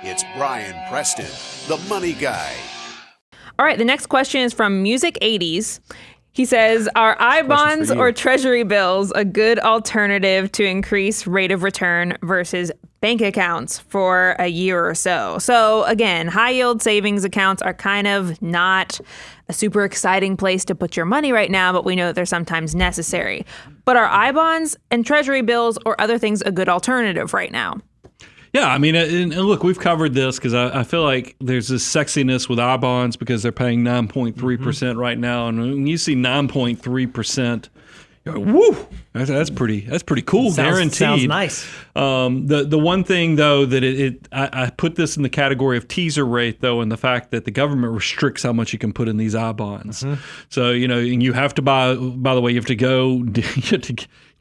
It's Brian Preston, the Money Guy. All right, the next question is from Music 80s. He says, are I-bonds or Treasury bills a good alternative to increase rate of return versus bank accounts for a year or so? So again, high yield savings accounts are kind of not a super exciting place to put your money right now, but we know that they're sometimes necessary. But are I-bonds and Treasury bills or other things a good alternative right now? Yeah, I mean, and look, we've covered this because I feel like there's this sexiness with I-bonds because they're paying 9.3% right now. And when you see 9.3%, you're like, woo, that's pretty cool. Guaranteed. Sounds nice. The one thing, though, that I put this in the category of teaser rate, though, and the fact that the government restricts how much you can put in these I-bonds. So, and you have to buy, by the way, you have to go,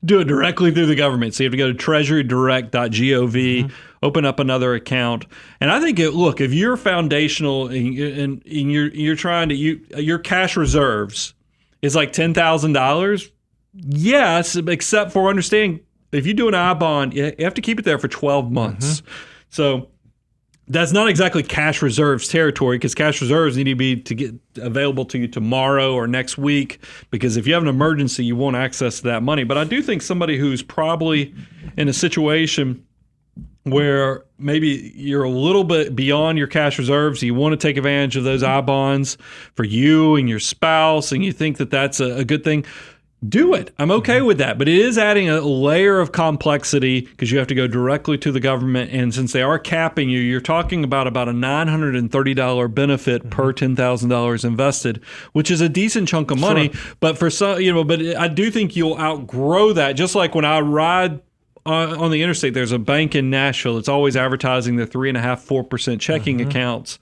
do it directly through the government. So you have to go to treasurydirect.gov, open up another account. And I think, if you're foundational and you're trying to, your cash reserves is like $10,000, yes, except for understanding if you do an I-bond, you have to keep it there for 12 months. So that's not exactly cash reserves territory because cash reserves need to get available to you tomorrow or next week because if you have an emergency, you won't access that money. But I do think somebody who's probably in a situation where maybe you're a little bit beyond your cash reserves, you want to take advantage of those I-bonds for you and your spouse, and you think that that's a good thing, do it. I'm okay with that. But it is adding a layer of complexity because you have to go directly to the government. And since they are capping you, you're talking about a $930 benefit per $10,000 invested, which is a decent chunk of money. Sure. But for some, but I do think you'll outgrow that. Just like when I ride on the interstate, there's a bank in Nashville that's always advertising their 3.5%, 4% checking accounts.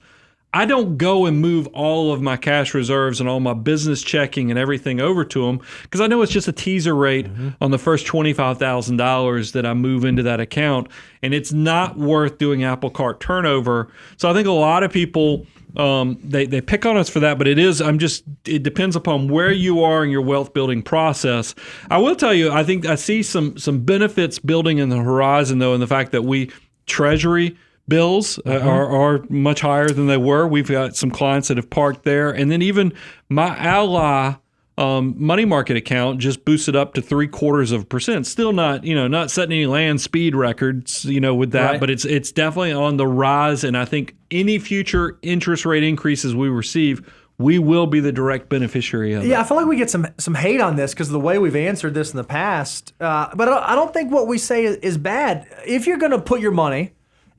I don't go and move all of my cash reserves and all my business checking and everything over to them because I know it's just a teaser rate on the first $25,000 that I move into that account, and it's not worth doing apple cart turnover. So I think a lot of people they pick on us for that, but it depends upon where you are in your wealth building process. I will tell you, I think I see some benefits building in the horizon though, in the fact that Treasury bills are much higher than they were. We've got some clients that have parked there. And then even my Ally money market account just boosted up to 0.75%. Still not setting any land speed records, with that, right. But it's definitely on the rise. And I think any future interest rate increases we receive, we will be the direct beneficiary of it. Yeah, I feel like we get some hate on this because of the way we've answered this in the past. But I don't think what we say is bad. If you're going to put your money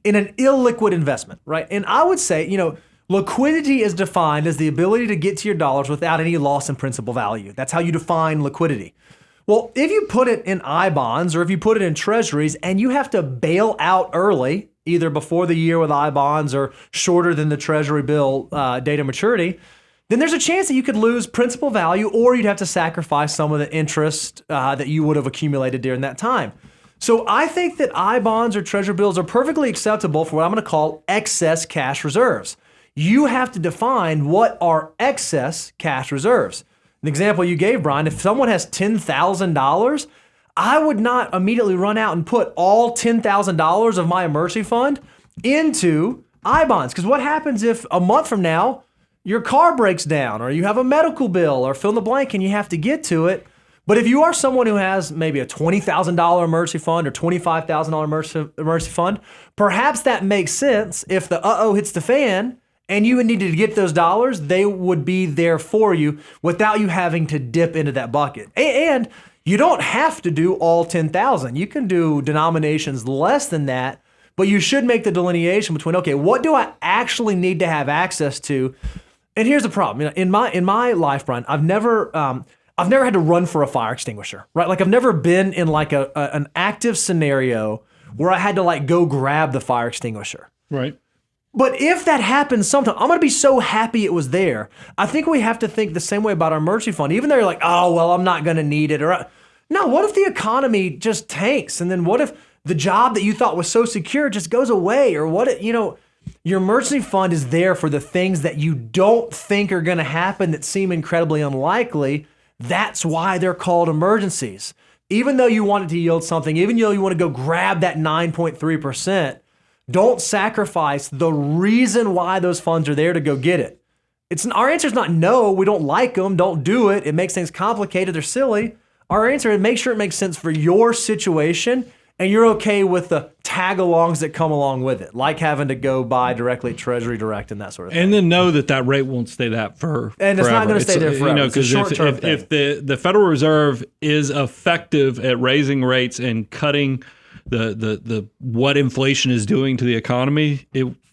in an illiquid investment, right? And I would say, liquidity is defined as the ability to get to your dollars without any loss in principal value. That's how you define liquidity. Well, if you put it in I-bonds or if you put it in treasuries and you have to bail out early, either before the year with I-bonds or shorter than the treasury bill date of maturity, then there's a chance that you could lose principal value or you'd have to sacrifice some of the interest that you would have accumulated during that time. So I think that I-bonds or treasury bills are perfectly acceptable for what I'm going to call excess cash reserves. You have to define what are excess cash reserves. An example you gave, Brian, if someone has $10,000, I would not immediately run out and put all $10,000 of my emergency fund into I-bonds. Because what happens if a month from now, your car breaks down or you have a medical bill or fill in the blank and you have to get to it? But if you are someone who has maybe a $20,000 emergency fund or $25,000 emergency fund, perhaps that makes sense. If the hits the fan and you needed to get those dollars, they would be there for you without you having to dip into that bucket. And you don't have to do all 10,000. You can do denominations less than that, but you should make the delineation between, okay, what do I actually need to have access to? And here's the problem. In my life, Brian, I've never had to run for a fire extinguisher, right? Like I've never been in like an active scenario where I had to like go grab the fire extinguisher. Right. But if that happens sometime, I'm going to be so happy it was there. I think we have to think the same way about our emergency fund. Even though you're like, oh, well, I'm not going to need it. No, what if the economy just tanks? And then what if the job that you thought was so secure just goes away? Or what if, your emergency fund is there for the things that you don't think are going to happen that seem incredibly unlikely. That's why they're called emergencies. Even though you want it to yield something, even though you want to go grab that 9.3%, Don't sacrifice the reason why those funds are there to go get it. Our answer is not no, we don't like them, don't do it. It makes things complicated, they're silly. Our answer is make sure it makes sense for your situation and you're okay with the tag-alongs that come along with it, like having to go buy directly at Treasury Direct and that sort of thing. And then know that rate won't stay that for and it's forever. not going to stay there forever. You know, it's a short-term thing. If the Federal Reserve is effective at raising rates and cutting the what inflation is doing to the economy,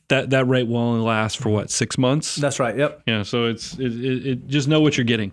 that rate will only last for 6 months? That's right. Yep. Yeah. So it just know what you're getting.